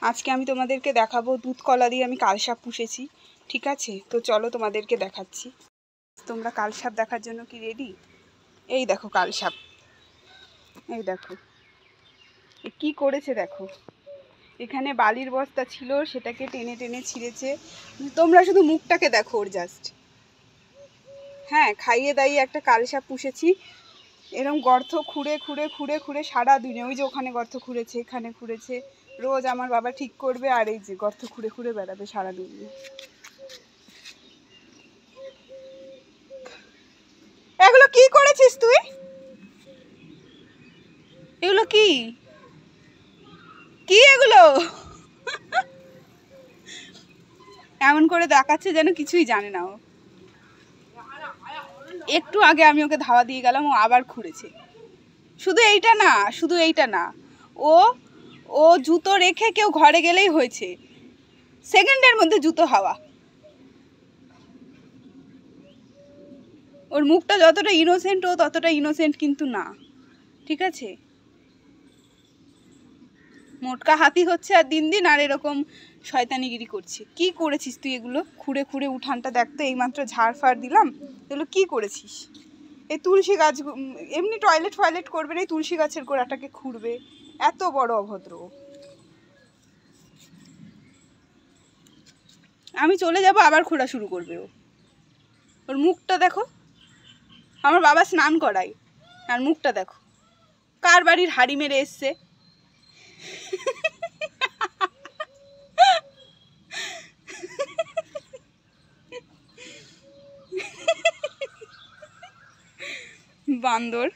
আজকে আমি তোমাদেরকে দেখাবো দুধ কলা দিয়ে আমি কালসাপ পুষেছি। ঠিক আছে, তো চলো তোমাদেরকে দেখাচ্ছি। তোমরা কালসাপ দেখার জন্য কি রেডি? এই দেখো কালসাপ, এই দেখো কি করেছে দেখো। এখানে বালির বস্তা ছিল, সেটাকে টেনে টেনে ছিঁড়েছে। তোমরা শুধু মুখটাকে দেখো ওর জাস্ট। হ্যাঁ, খাইয়ে দাইয়ে একটা কালসাপ পুষেছি। এরকম গর্ত খুঁড়ে খুঁড়ে খুঁড়ে খুঁড়ে সারা দিনে, ওই যে ওখানে গর্ত খুঁড়েছে, এখানে খুঁড়েছে, রোজ আমার বাবা ঠিক করবে আর এই যে গর্ত খুঁড়ে খুঁড়ে বেড়াবে সারা দিন। এগুলো কি করেছিস তুই? এগুলো কি কি এগুলো? এমন করে দেখাচ্ছে যেন কিছুই জানে না ও। একটু আগে আমি ওকে ধাওয়া দিয়ে গেলাম, ও আবার খুঁড়েছে। শুধু এইটা না, শুধু এইটা না, ও ও জুতো রেখে কেউ ঘরে গেলেই হয়েছে, সেকেন্ডের মধ্যে জুতো হাওয়া। ওর মুখটা যতটা ইনোসেন্ট ও ততটা ইনোসেন্ট কিন্তু না। ঠিক আছে, মোটকা হাতি হচ্ছে আর দিন দিন আর এরকম শয়তানিগিরি করছে। কি করেছিস তুই এগুলো? খুঁড়ে খুঁড়ে উঠানটা দেখতো, এইমাত্র ঝাড় ফাড় দিলাম, এগুলো কি করেছিস? এই তুলসী গাছ, এমনি টয়লেট ফয়লেট করবে না, এই তুলসী গাছের গোড়াটাকে খুঁড়বে। এত বড় অভদ্র। আমি চলে যাব আবার খোঁড়া শুরু করবে ও। ওর মুখটা দেখো, আমার বাবা স্নান করায় আর মুখটা দেখো। কার বাড়ির হাড়ি মেরে এসছে। বান্দর।